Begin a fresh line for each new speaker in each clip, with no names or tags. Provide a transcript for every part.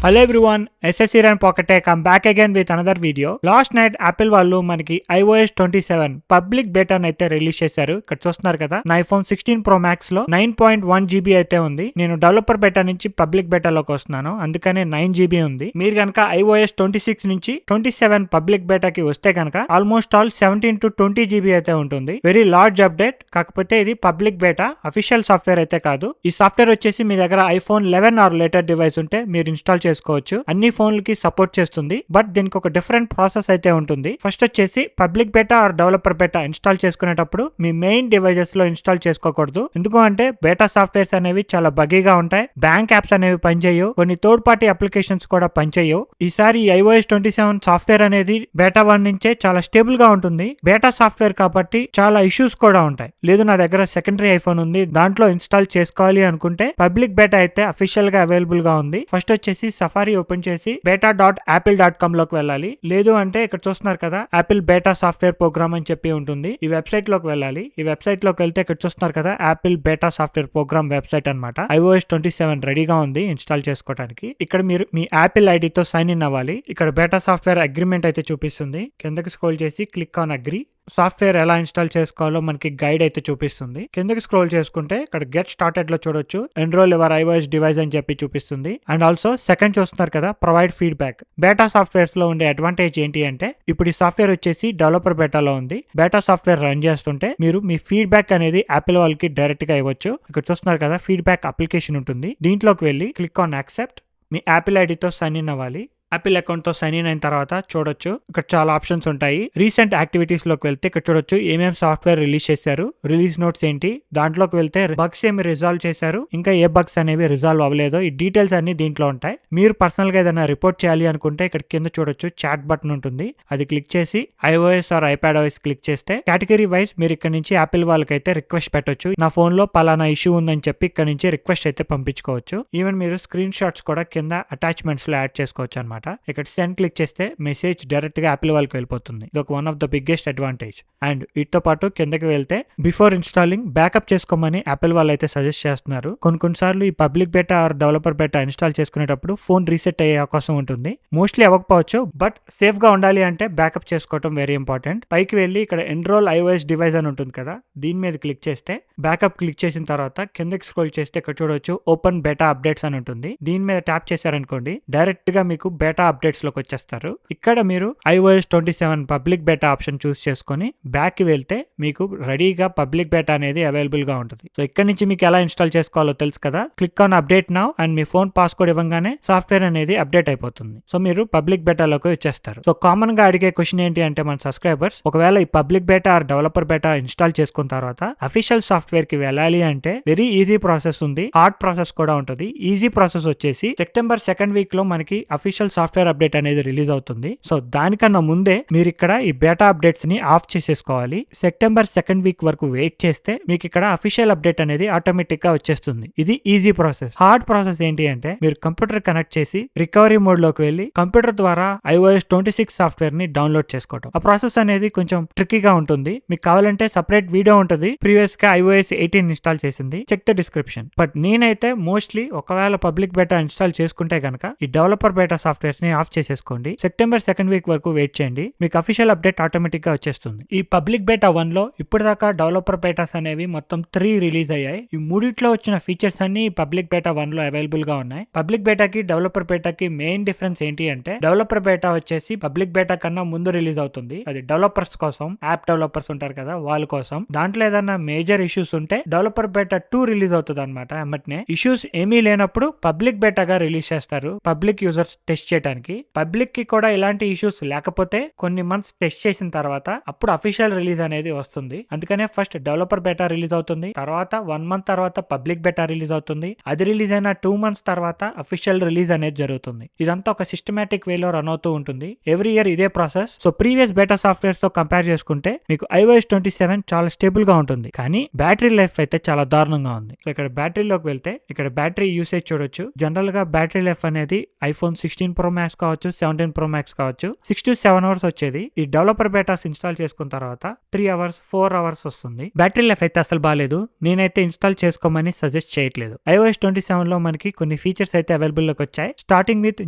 Hello everyone, SSC Run Pocket Tech. I'm back again with another video. Last night Apple వాళ్ళు మనకి iOS 27 public బేటా అయితే release చేశారు. ఇక్కడ చూస్తున్నారు కదా, నా iPhone 16 Pro Max లో 9.1 GB అయితే ఉంది. నేను డెవలపర్ బేటా నుంచి పబ్లిక్ బేటాలోకి వస్తున్నాను, అందుకనే 9 GB ఉంది. మీరు కనుక iOS 26 నుంచి 27 పబ్లిక్ బేటాకి వస్తే కనుక ఆల్మోస్ట్ ఆల్ 17 to 20 GB అయితే ఉంటుంది. Very large update. కాకపోతే ఇది పబ్లిక్ బేటా, అఫీషియల్ సాఫ్ట్వేర్ అయితే కాదు. ఈ సాఫ్ట్వేర్ వచ్చేసి మీ దగ్గర iPhone 11 ఆర్ లేటర్ డివైస్ ఉంటే మీరు ఇన్స్టాల్ చేసుకోవచ్చు. అన్ని ఫోన్లకి సపోర్ట్ చేస్తుంది, బట్ దీనికి ఒక డిఫరెంట్ ప్రాసెస్ అయితే ఉంటుంది. ఫస్ట్ వచ్చేసి public beta or developer beta install చేసుకునేటప్పుడు మీ మెయిన్ డివైజెస్ లో ఇన్స్టాల్ చేసుకోకూడదు. ఎందుకు అంటే బేటా సాఫ్ట్వేర్స్ అనేవి చాలా బగ్గీగా ఉంటాయి, బ్యాంక్ యాప్స్ అనేవి పనిచేయవు, కొన్ని థర్డ్ పార్టీ అప్లికేషన్స్ కూడా పనిచేయవు. ఈసారి iOS 27 సాఫ్ట్వేర్ అనేది బేటా 1 నుంచే చాలా స్టేబుల్ గా ఉంటుంది. బేటా సాఫ్ట్వేర్ కాబట్టి చాలా ఇష్యూస్ కూడా ఉంటాయి. లేదు నా దగ్గర సెకండరీ ఐఫోన్ ఉంది, దాంట్లో ఇన్స్టాల్ చేసుకోవాలి అనుకుంటే పబ్లిక్ బేటా అయితే అఫీషియల్ గా అవైలబుల్ గా ఉంది. ఫస్ట్ వచ్చేసి సఫారీ ఓపెన్ చేసి beta.apple.com లోకి వెళ్ళాలి. లేదు అంటే ఇక్కడ చూస్తున్నారు కదా, యాపిల్ బేటా సాఫ్ట్వేర్ ప్రోగ్రామ్ అని చెప్పి ఉంటుంది. ఈ వెబ్సైట్ లోకి వెళ్ళాలి. ఈ వెబ్సైట్ లోకి వెళ్తే ఇక్కడ చూస్తున్నారు కదా, యాపిల్ బేటా సాఫ్ట్వేర్ ప్రోగ్రామ్ వెబ్సైట్ అన్నమాట. iOS 27 రెడీగా ఉంది ఇన్స్టాల్ చేసుకోవడానికి. ఇక్కడ మీరు మీ యాపిల్ ఐడితో సైన్ ఇన్ అవ్వాలి. ఇక్కడ బేటా సాఫ్ట్వేర్ అగ్రిమెంట్ అయితే చూపిస్తుంది. కిందకి స్క్రోల్ చేసి క్లిక్ ఆన్ అగ్రీ. సాఫ్ట్వేర్ ఎలా ఇన్స్టాల్ చేసుకోవాలో మనకి గైడ్ అయితే చూపిస్తుంది. కిందకి స్క్రోల్ చేసుకుంటే ఇక్కడ గెట్ స్టార్టెడ్ లో చూడొచ్చు, ఎన్రోల్ యువర్ iOS డివైస్ అని చెప్పి చూపిస్తుంది. అండ్ ఆల్సో సెకండ్ చూస్తున్నారు కదా, ప్రొవైడ్ ఫీడ్బ్యాక్. బేటా సాఫ్ట్వేర్స్ లో ఉండే అడ్వాంటేజ్ ఏంటి అంటే, ఇప్పుడు ఈ సాఫ్ట్వేర్ వచ్చేసి డెవలపర్ బేటాలో ఉంది. బేటా సాఫ్ట్వేర్ రన్ చేస్తుంటే మీరు మీ ఫీడ్బ్యాక్ అనేది యాపిల్ వాళ్ళకి డైరెక్ట్ గా ఇవ్వచ్చు. ఇక్కడ చూస్తున్నారు కదా, ఫీడ్బ్యాక్ అప్లికేషన్ ఉంటుంది. దీంట్లోకి వెళ్ళి click on accept. Me Apple ఐడితో సైన్ ఇన్ అవ్వాలి. యాపిల్ అకౌంట్ తో సైన్ ఇన్ అయిన తర్వాత చూడొచ్చు, ఇక్కడ చాలా ఆప్షన్స్ ఉంటాయి. రీసెంట్ యాక్టివిటీస్ లోకి వెళ్తే ఇక్కడ చూడొచ్చు ఏమేమి సాఫ్ట్వేర్ రిలీజ్ చేశారు, రిలీజ్ నోట్స్ ఏంటి, దాంట్లోకి వెళ్తే బగ్స్ ఏమి రిజాల్వ్ చేశారు, ఇంకా ఏ బగ్స్ అనేవి రిజాల్వ్ అవ్వలేదో ఈ డీటెయిల్స్ అన్ని దీంట్లో ఉంటాయి. మీరు పర్సనల్ గా ఏదైనా రిపోర్ట్ చేయాలి అనుకుంటే ఇక్కడ కింద చూడొచ్చు చాట్ బటన్ ఉంటుంది. అది క్లిక్ చేసి iOS ఆర్ iPadOS క్లిక్ చేస్తే కేటగిరీ వైజ్ మీరు ఇక్కడ నుంచి యాపిల్ వాళ్ళకైతే రిక్వెస్ట్ పెట్టొచ్చు. నా ఫోన్ లో పలానా ఇష్యూ ఉందని చెప్పి ఇక్కడ నుంచి రిక్వెస్ట్ అయితే పంపించుకోవచ్చు. ఈవెన్ మీరు స్క్రీన్ షాట్స్ కూడా కింద అటాచ్మెంట్స్ లో యాడ్ చేసుకోవచ్చు అనమాట. ఇక్కడ సెండ్ క్లిక్ చేస్తే మెసేజ్ డైరెక్ట్ గా యాపిల్ వాళ్ళకి వెళ్ళిపోతుంది. ఇది ఒక one of the biggest advantage. And వీటితో పాటు కిందకి వెళ్తే బిఫోర్ ఇన్స్టాలింగ్ బ్యాకప్ చేసుకోమని యాపిల్ వాళ్ళు అయితే సజెస్ట్ చేస్తున్నారు. కొన్నిసార్లు ఈ public beta or developer beta install చేసుకునేటప్పుడు ఫోన్ రీసెట్ అయ్యే అవకాశం ఉంటుంది. మోస్ట్లీ అవ్వకపోవచ్చు, బట్ సేఫ్ గా ఉండాలి అంటే బ్యాకప్ చేసుకోవడం వెరీ ఇంపార్టెంట్. పైకి వెళ్ళి ఇక్కడ ఎన్రోల్ iOS డివైస్ అని ఉంటుంది కదా, దీని మీద క్లిక్ చేస్తే బ్యాకప్ క్లిక్ చేసిన తర్వాత కిందకి స్క్రోల్ చేస్తే ఇక్కడ చూడొచ్చు ఓపెన్ బేటా అప్డేట్స్ అని ఉంటుంది. దీని మీద ట్యాప్ చేశారనుకోండి, డైరెక్ట్ గా మీకు బేటా అప్డేట్స్ లోకి వచ్చేస్తారు. ఇక్కడ మీరు iOS 27 పబ్లిక్ బేటా ఆప్షన్ చూస్ చేసుకొని బ్యాక్ కి వెళ్తే మీకు రెడీగా పబ్లిక్ బేటా అనేది అవైలబుల్ గా ఉంటుంది. సో ఇక్కడ నుంచి మీకు ఎలా ఇన్స్టాల్ చేసుకోవాలో తెలుసు కదా. Click on update now and me phone password ఇవ్వగానే సాఫ్ట్వేర్ అనేది అప్డేట్ అయిపోతుంది. సో మీరు పబ్లిక్ బేటాలోకి వచ్చేస్తారు. సో కామన్ గా అడిగే క్వశ్చన్ ఏంటి అంటే మన సబ్స్క్రైబర్స్, ఒకవేళ ఈ public beta or developer beta install చేసుకున్న తర్వాత అఫీషియల్ సాఫ్ట్వేర్ కి వెళ్ళాలి అంటే వెరీ ఈజీ ప్రాసెస్ ఉంది, హార్డ్ ప్రాసెస్ కూడా ఉంటుంది. ఈజీ ప్రాసెస్ వచ్చేసి సెప్టెంబర్ 2nd వీక్ లో మనకి అఫీషియల్ సాఫ్ట్వేర్ అప్డేట్ అనేది రిలీజ్ అవుతుంది. సో దానికన్నా ముందే మీరు ఇక్కడ ఈ బేటా అప్డేట్స్ ని ఆఫ్ చేసేసుకోవాలి. సెప్టెంబర్ 2nd వీక్ వరకు వెయిట్ చేస్తే మీకు ఇక్కడ అఫీషియల్ అప్డేట్ అనేది ఆటోమేటిక్ గా వచ్చేస్తుంది. ఇది ఈజీ ప్రాసెస్. హార్డ్ ప్రాసెస్ ఏంటి అంటే, మీరు కంప్యూటర్ కనెక్ట్ చేసి రికవరీ మోడ్ లోకి వెళ్ళి కంప్యూటర్ ద్వారా iOS 26 సాఫ్ట్వేర్ ని డౌన్లోడ్ చేసుకోవడం. ఆ ప్రాసెస్ అనేది కొంచెం ట్రిక్కీగా ఉంటుంది. మీకు కావాలంటే సపరేట్ వీడియో ఉంటుంది, ప్రీవియస్ గా iOS 18 ఇన్స్టాల్ చేసింది, చెక్ ద డిస్క్రిప్షన్. బట్ నేనైతే మోస్ట్లీ ఒకవేళ పబ్లిక్ బేటా ఇన్స్టాల్ చేసుకుంటే గనక ఈ డెవలపర్ బేటా సాఫ్ట్వేర్స్ ని ఆఫ్ చేసేసుకోండి. సెప్టెంబర్ 2nd వీక్ వరకు వెయిట్ చేయండి, మీకు అఫీషియల్ అప్డేట్ ఆటోమేటిక్ గా వచ్చేస్తుంది. ఈ పబ్లిక్ బేటా 1 లో ఇప్పటిదాకా డెవలపర్ బేటాస్ అనేవి మొత్తం 3 రిలీజ్ అయ్యాయి. ఈ మూడిట్లో వచ్చిన ఫీచర్స్ అన్ని పబ్లిక్ బేటా 1 లో అవైలబుల్ గా ఉన్నాయి. పబ్లిక్ బేటాకి డెవలపర్ బేటాకి మెయిన్ డిఫరెన్స్ ఏంటి అంటే, డెవలపర్ బేటా వచ్చేసి పబ్లిక్ బేటా కన్నా ముందు రిలీజ్ అవుతుంది. అది డెవలపర్స్ కోసం, యాప్ డెవలపర్స్ ఉంటారు కదా వాళ్ళ కోసం. దాంట్లో ఏదైనా మేజర్ ఇష్యూస్ ఉంటే డెవలపర్ బేటా 2 రిలీజ్ అవుతుంది అనమాట. అమ్మటనే ఇష్యూస్ ఏమీ లేనప్పుడు పబ్లిక్ బేటాగా రిలీజ్ చేస్తారు, పబ్లిక్ యూజర్స్ టెస్ట్ చేయడానికి. పబ్లిక్ కి కూడా ఇలాంటి ఇష్యూస్ లేకపోతే కొన్ని మంత్స్ టెస్ట్ చేసిన తర్వాత అప్పుడు అఫీషియల్ రిలీజ్ అనేది వస్తుంది. అందుకనే ఫస్ట్ డెవలపర్ బేటా రిలీజ్ అవుతుంది, తర్వాత 1 మంత్ తర్వాత పబ్లిక్ బేటా రిలీజ్ అవుతుంది. అది రిలీజ్ అయిన 2 మంత్స్ తర్వాత అఫీషియల్ రిలీజ్ అనేది జరుగుతుంది. ఇదంతా ఒక సిస్టమేటిక్ వేలో రన్ అవుతూ ఉంటుంది. ఎవ్రీ ఇయర్ ఇదే ప్రాసెస్. సో ప్రీవియస్ బేటా సాఫ్ట్వేర్స్ తో కంపేర్ చేసుకుంటే మీకు iOS 27 చాలా స్టేబుల్ గా ఉంటుంది, కానీ బ్యాటరీ లైఫ్ అయితే చాలా దారుణంగా ఉంది. సో ఇక్కడ బ్యాటరీలోకి వెళ్తే ఇక్కడ బ్యాటరీ యూసేజ్ చూడొచ్చు. జనరల్ గా బ్యాటరీ లైఫ్ అనేది iPhone 16 Pro Pro Max కావచ్చు, 17 Pro Max కావచ్చు 6 to 7 అవర్స్ వచ్చేది. ఈ డెవలపర్ బేటాస్ ఇన్స్టాల్ చేసుకున్న తర్వాత 3 అవర్స్ 4 అవర్స్ వస్తుంది. బ్యాటరీ లైఫ్ అయితే అసలు బాలేదు. నేనైతే ఇన్స్టాల్ చేసుకోమని సజెస్ట్ చేయట్లేదు. iOS 27 లో మనకి కొన్ని ఫీచర్స్ అయితే అవైలబుల్ లోకి వచ్చాయి. Starting with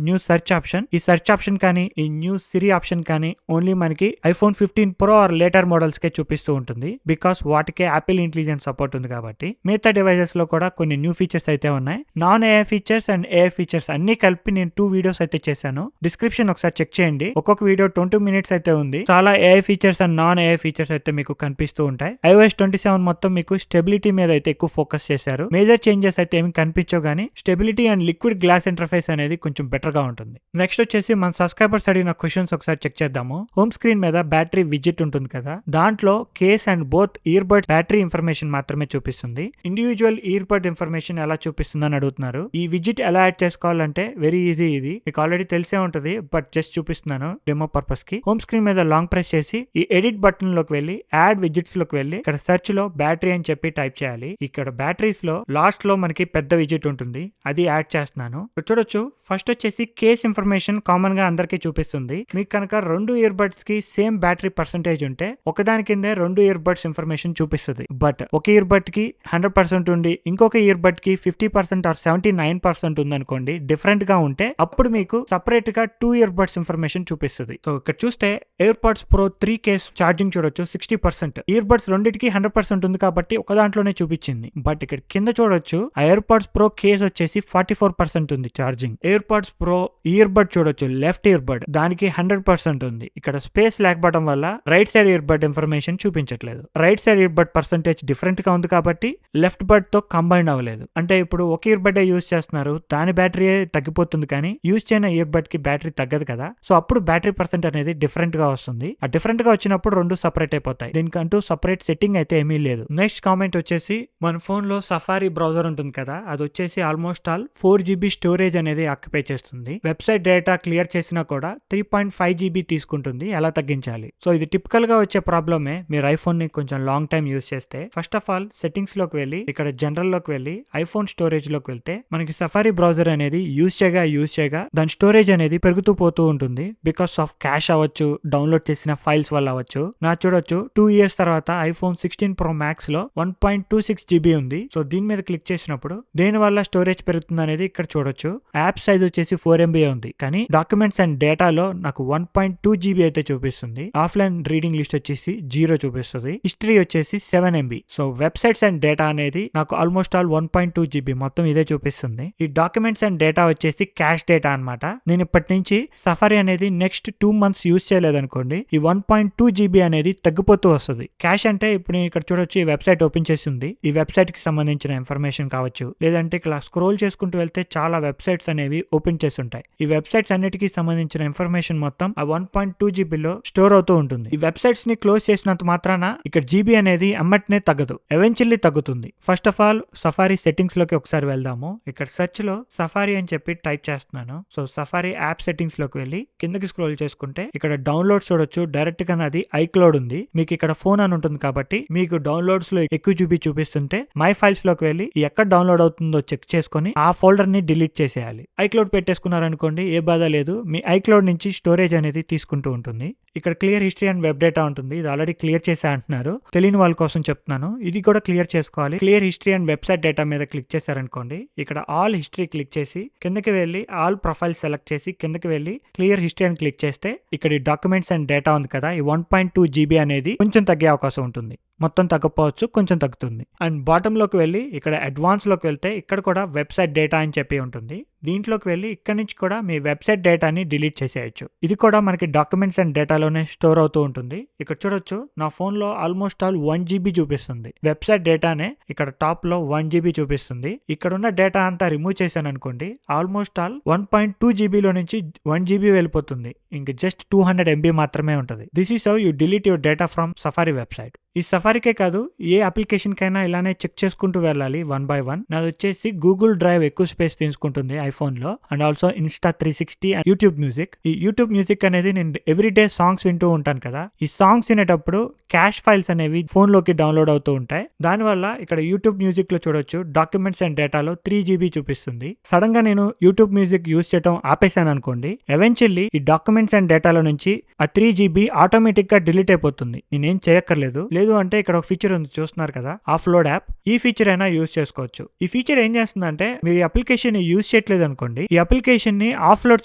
new search option. ఈ సెర్చ్ ఆప్షన్ కానీ ఈ న్యూ సిరి ఆప్షన్ కానీ ఓన్లీ మనకి iPhone 15 Pro or later models కే చూపిస్తూ ఉంటుంది. బికాస్ వాటికే యాపిల్ ఇంటెలిజెన్స్ సపోర్ట్ ఉంది కాబట్టి. మిగతా డివైజెస్ లో కూడా కొన్ని న్యూ ఫీచర్స్ అయితే ఉన్నాయి. Non AI features and AI features అన్ని కలిపి నేను 2 వీడియోస్ అయితే చేశాను. డిస్క్రిప్షన్ ఒకసారి చెక్ చేయండి. ఒక్కొక్క వీడియో 20 మినిట్స్ అయితే ఉంది. చాలా AI features and non AI features అయితే మీకు కనిపిస్తూ ఉంటాయి. iOS 27 మొత్తం మీకు స్టెబిలిటీ మీద అయితే ఎక్కువ ఫోకస్ చేశారు. మేజర్ చేంజెస్ అయితే ఏమి కనిపించవు కానీ stability and liquid glass interface అనేది కొంచెం బెటర్ గా ఉంటుంది. నెక్స్ట్ వచ్చేసి మన సబ్స్క్రైబర్స్ అడిగిన క్వశ్చన్స్ ఒకసారి చెక్ చేద్దాము. హోమ్ స్క్రీన్ మీద బ్యాటరీ విజిట్ ఉంటుంది కదా, దాంట్లో case and both ear bud battery information మాత్రమే చూపిస్తుంది. ఇండివిజువల్ ఇయర్ బడ్ ఇన్ఫర్మేషన్ ఎలా చూపిస్తుంది అని అడుగుతున్నారు. ఈ విజిట్ ఎలా యాడ్ చేసుకోవాలంటే వెరీ ఈజీ. ఇది మీకు ఆల్రెడీ తెలిసే ఉంటుంది, బట్ జస్ట్ చూపిస్తున్నాను డెమో పర్పస్ కి. హోమ్ స్క్రీన్ మీద లాంగ్ ప్రెస్ చేసి ఈ ఎడిట్ బటన్ లోకి వెళ్ళి యాడ్ విజిట్స్ లోకి వెళ్ళి ఇక్కడ సెర్చ్ లో బ్యాటరీ అని చెప్పి టైప్ చేయాలి. ఇక్కడ బ్యాటరీస్ లో లాస్ట్ లో మనకి పెద్ద విజిట్ ఉంటుంది, అది యాడ్ చేస్తున్నాను. చూడొచ్చు ఫస్ట్ వచ్చేసి కేస్ ఇన్ఫర్మేషన్ కామన్ గా అందరికీ చూపిస్తుంది. మీకు కనుక 2 ఇయర్ బడ్స్ కి సేమ్ బ్యాటరీ పర్సెంటేజ్ ఉంటే ఒకదాని కిందే 2 ఇయర్ బడ్స్ ఇన్ఫర్మేషన్ చూపిస్తుంది. బట్ ఒక ఇయర్ బడ్ కి 100% ఉండి ఇంకొక ఇయర్ బడ్ కి 50% ఆర్ 79% ఉందనుకోండి, డిఫరెంట్ గా ఉంటే అప్పుడు మీకు సపరేట్ గా 2 ఇయర్ బడ్స్ ఇన్ఫర్మేషన్ చూపిస్తుంది. సో ఇక్కడ చూస్తే AirPods Pro 3 case charging చూడొచ్చు 60%. ఇయర్ బడ్స్ రెండింటికి 100% ఉంది కాబట్టి ఒక దాంట్లోనే చూపించింది. బట్ ఇక్కడ కింద చూడొచ్చు ఆ ఎయిర్ పాడ్స్ ప్రో కేస్ వచ్చేసి 44% ఉంది charging. AirPods Pro ear bud చూడొచ్చు లెఫ్ట్ ఇయర్ బడ్ దానికి 100% ఉంది. ఇక్కడ స్పేస్ లేకపోవడం వల్ల right side ear bud information చూపించట్లేదు. Right side ear bud percentage different గా ఉంది కాబట్టి లెఫ్ట్ బడ్ తో కంబైన్ అవ్వలేదు. అంటే ఇప్పుడు ఒక ఇయర్ బడ్ యూజ్ చేస్తున్నారు, దాని బ్యాటరీ తగ్గిపోతుంది కానీ యూజ్ చేయని ఇయర్ బడ్ కి బ్యాటరీ తగ్గదు కదా. సో అప్పుడు బ్యాటరీ పర్సెంట్ అనేది డిఫరెంట్ గా వస్తుంది. ఆ డిఫరెంట్ గా వచ్చినప్పుడు రెండు సపరేట్ అయిపోతాయి. దీనికంటూ సపరేట్ సెట్టింగ్ అయితే ఏమీ లేదు. నెక్స్ట్ కామెంట్ వచ్చేసి మన ఫోన్ లో సఫారీ బ్రౌజర్ ఉంటుంది కదా, అది వచ్చేసి ఆల్మోస్ట్ ఆల్ 4 GB స్టోరేజ్ అనేది ఆక్యుపై చేస్తుంది. వెబ్సైట్ డేటా క్లియర్ చేసినా కూడా 3.5 GB తీసుకుంటుంది. ఎలా తగ్గించాలి? సో ఇది టిపికల్ గా వచ్చే ప్రాబ్లమే మీరు ఐఫోన్ ని కొంచెం లాంగ్ టైం యూజ్ చేస్తే. ఫస్ట్ ఆఫ్ ఆల్ సెట్టింగ్స్ లోకి వెళ్ళి ఇక్కడ జనరల్ లోకి వెళ్ళి ఐఫోన్ స్టోరేజ్ లోకి వెళ్తే మనకి సఫారీ బ్రౌజర్ అనేది యూజ్ చేయగా దాని స్టోరేజ్ అనేది పెరుగుతూ పోతూ ఉంటుంది. బికాస్ ఆఫ్ క్యాష్ అవ్వచ్చు, డౌన్లోడ్ చేసిన ఫైల్స్ వల్ల అవ్వచ్చు. నా చూడొచ్చు 2 ఇయర్స్ తర్వాత iPhone 16 Pro Max లో 1.26 GB ఉంది. సో దీని మీద క్లిక్ చేసినప్పుడు దేని వల్ల స్టోరేజ్ పెరుగుతుంది అనేది ఇక్కడ చూడొచ్చు. యాప్ సైజ్ వచ్చేసి 4 MB ఉంది, కానీ డాక్యుమెంట్స్ అండ్ డేటాలో నాకు 1.2 GB అయితే చూపిస్తుంది. ఆఫ్లైన్ రీడింగ్ లిస్ట్ వచ్చేసి 0 చూపిస్తుంది. హిస్టరీ వచ్చేసి 7 MB. So websites and data అనేది నాకు ఆల్మోస్ట్ ఆల్ 1.2 GB మొత్తం ఇదే చూపిస్తుంది. ఈ డాక్యుమెంట్స్ అండ్ డేటా వచ్చేసి క్యాష్ డేటా అనమాట. నేను ఇప్పటి నుంచి సఫారీ అనేది నెక్స్ట్ 2 months యూజ్ చేయలేదనుకోండి, ఈ 1.2 GB అనేది తగ్గిపోతూ వస్తుంది. క్యాష్ అంటే ఇప్పుడు నేను ఇక్కడ చూడొచ్చు ఈ వెబ్సైట్ ఓపెన్ చేసి ఉంది. ఈ వెబ్సైట్ కి సంబంధించిన ఇన్ఫర్మేషన్ కావచ్చు, లేదంటే ఇలా స్క్రోల్ చేసుకుంటూ వెళ్తే చాలా వెబ్సైట్స్ అనేవి ఓపెన్ చేసి ఉంటాయి. ఈ వెబ్సైట్స్ అన్నిటికీ సంబంధించిన ఇన్ఫర్మేషన్ మొత్తం ఆ 1.2 GB లో స్టోర్ అవుతూ ఉంటుంది. ఈ వెబ్సైట్స్ ని క్లోజ్ చేసినంత మాత్రాన ఇక్కడ జీబీ అనేది అమ్మటనే తగ్గదు, ఎవెన్చువల్లీ తగ్గుతుంది. First of all safari settings లోకి ఒకసారి వెళ్దాము. ఇక్కడ సెర్చ్ లో సఫారీ అని చెప్పి టైప్ చేస్తున్నాను. సో సఫారీ యాప్ సెట్టింగ్స్ లోకి వెళ్ళి కిందకి స్క్రోల్ చేసుకుంటే ఇక్కడ డౌన్లోడ్స్ చూడొచ్చు. డైరెక్ట్ గా నాది iCloud ఉంది. మీకు ఇక్కడ ఫోన్ అని ఉంటుంది కాబట్టి మీకు డౌన్లోడ్స్ లో ఎక్కువ జీబీ చూపిస్తుంటే మై ఫైల్స్ లోకి వెళ్ళి ఎక్కడ డౌన్లోడ్ అవుతుందో చెక్ చేసుకుని ఆ ఫోల్డర్ ని డిలీట్ చేసేయాలి. iCloud పెట్టేసుకున్నారనుకోండి ఏ బాధ లేదు, మీ iCloud నుంచి స్టోరేజ్ అనేది తీసుకుంటూ ఉంటుంది. ఇక్కడ clear history and web data ఉంటుంది. ఇది ఆల్రెడీ క్లియర్ చేసా అంటున్నారు, తెలియని వాళ్ళ కోసం చెప్తున్నాను. ఇది కూడా క్లియర్ చేసుకోవాలి. Clear history and website data మీద క్లిక్ చేశారనుకోండి, ఇక్కడ ఆల్ హిస్టరీ క్లిక్ చేసి కిందకి వెళ్ళి ఆల్ ప్రొఫైల్ సెలెక్ట్ చేసి కిందకి వెళ్ళి క్లియర్ హిస్టరీ అని క్లిక్ చేస్తే ఇక్కడ ఈ డాక్యుమెంట్స్ అండ్ డేటా ఉంది కదా, ఈ 1.2 GB అనేది కొంచెం తగ్గే అవకాశం ఉంటుంది. మొత్తం తగ్గపోవచ్చు, కొంచెం తగ్గుతుంది. అండ్ బాటమ్ లోకి వెళ్ళి ఇక్కడ అడ్వాన్స్ లోకి వెళ్తే ఇక్కడ కూడా వెబ్సైట్ డేటా అని చెప్పి ఉంటుంది. దీంట్లోకి వెళ్ళి ఇక్కడ నుంచి కూడా మీ వెబ్సైట్ డేటాని డిలీట్ చేసేయచ్చు. ఇది కూడా మనకి డాక్యుమెంట్స్ అండ్ డేటాలోనే స్టోర్ అవుతూ ఉంటుంది. ఇక్కడ చూడొచ్చు నా ఫోన్ లో ఆల్మోస్ట్ ఆల్ 1 GB చూపిస్తుంది. వెబ్సైట్ డేటానే ఇక్కడ టాప్ లో 1 GB చూపిస్తుంది. ఇక్కడ ఉన్న డేటా అంతా రిమూవ్ చేశాను అనుకోండి, ఆల్మోస్ట్ ఆల్ 1.2 GB లో నుంచి 1 GB వెళ్ళిపోతుంది. ఇంక జస్ట్ 200 MB మాత్రమే ఉంటుంది. This is how you delete your data from safari website. ఈ సఫారీకే కాదు ఏ అప్లికేషన్ కైనా ఇలానే చెక్ చేసుకుంటూ వెళ్ళాలి వన్ బై వన్. నాది వచ్చేసి గూగుల్ డ్రైవ్ ఎక్కువ స్పేస్ తీసుకుంటుంది ఐఫోన్ లో, and also Insta 360 and YouTube music. ఈ యూట్యూబ్ మ్యూజిక్ అనేది నేను ఎవ్రీడే సాంగ్స్ వింటూ ఉంటాను కదా, ఈ సాంగ్స్ వినేటప్పుడు క్యాష్ ఫైల్స్ అనేవి ఫోన్ లోకి డౌన్లోడ్ అవుతూ ఉంటాయి. దానివల్ల ఇక్కడ యూట్యూబ్ మ్యూజిక్ లో చూడొచ్చు డాక్యుమెంట్స్ అండ్ డేటాలో 3GB చూపిస్తుంది. సడన్ గా నేను యూట్యూబ్ మ్యూజిక్ యూస్ చేయడం ఆపేసాను అనుకోండి, ఎవెన్చువల్లీ ఈ డాక్యుమెంట్స్ అండ్ డేటాలో నుంచి ఆ 3GB ఆటోమేటిక్ గా డిలీట్ అయిపోతుంది. నేనేం చేయక్కర్లేదు. లేదు అంటే ఇక్కడ ఒక ఫీచర్ ఉంది చూస్తున్నారు కదా, ఆఫ్లోడ్ యాప్. ఈ ఫీచర్ అయినా యూస్ చేసుకోవచ్చు. ఈ ఫీచర్ ఏం చేస్తుందంటే మీరు ఈ అప్లికేషన్ ని యూస్ చేయట్లేదు అనుకోండి, ఈ అప్లికేషన్ ని ఆఫ్లోడ్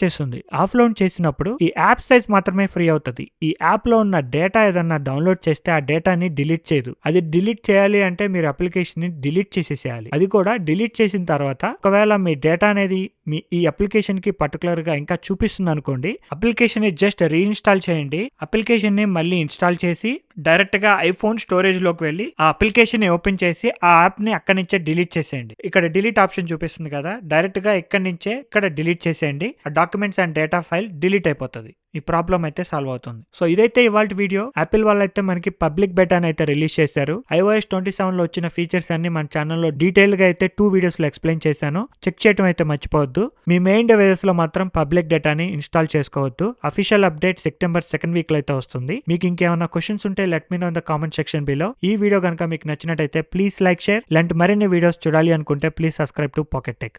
చేస్తుంది. ఆఫ్లోడ్ చేసినప్పుడు ఈ యాప్ సైజ్ మాత్రమే ఫ్రీ అవుతుంది. ఈ యాప్ లో ఉన్న డేటా ఏదన్నా డౌన్లోడ్ చేస్తే ఆ డేటాని డిలీట్ చేయదు. అది డిలీట్ చేయాలి అంటే మీరు అప్లికేషన్ ని డిలీట్ చేసేసేయాలి. అది కూడా డిలీట్ చేసిన తర్వాత ఒకవేళ మీ డేటా అనేది మీ ఈ అప్లికేషన్ కి పర్టికులర్ గా ఇంకా చూపిస్తుంది అనుకోండి, అప్లికేషన్ ని జస్ట్ రీఇన్స్టాల్ చేయండి. అప్లికేషన్ ని మళ్ళీ ఇన్స్టాల్ చేసి డైరెక్ట్ గా ఐఫోన్ స్టోరేజ్ లోకి వెళ్ళి ఆ అప్లికేషన్ ని ఓపెన్ చేసి ఆ యాప్ ని అక్కడి నుంచే డిలీట్ చేసేయండి. ఇక్కడ డిలీట్ ఆప్షన్ చూపిస్తుంది కదా, డైరెక్ట్ గా ఇక్కడి నుంచే ఇక్కడ డిలీట్ చేసేయండి. ఆ documents and data file delete అయిపోతుంది. ఈ ప్రాబ్లం అయితే సాల్వ్ అవుతుంది. సో ఇదైతే ఇవాళ వీడియో. యాపిల్ వాళ్ళు అయితే మనకి పబ్లిక్ బెటాని అయితే రిలీజ్ చేశారు. iOS 27 లో వచ్చిన ఫీచర్స్ అన్ని మన ఛానల్లో డీటెయిల్ గా అయితే 2 వీడియోస్ లో ఎక్స్ప్లెయిన్ చేశాను. చెక్ చేయడం అయితే మర్చిపోవద్దు. మీ మెయిన్ డివైసెస్ లో మాత్రం పబ్లిక్ డేటాని ఇన్స్టాల్ చేసుకోవద్దు. Official update September 2nd week లో అయితే వస్తుంది. మీకు ఇంకేమైనా క్వశ్చన్స్ ఉంటే let me know in the comment section below. ఈ వీడియో కనుక మీకు నచ్చినట్టయితే ప్లీజ్ లైక్, షేర్. ఇలాంటి మరిన్ని వీడియోస్ చూడాలి అనుకుంటే please subscribe to pocket tech.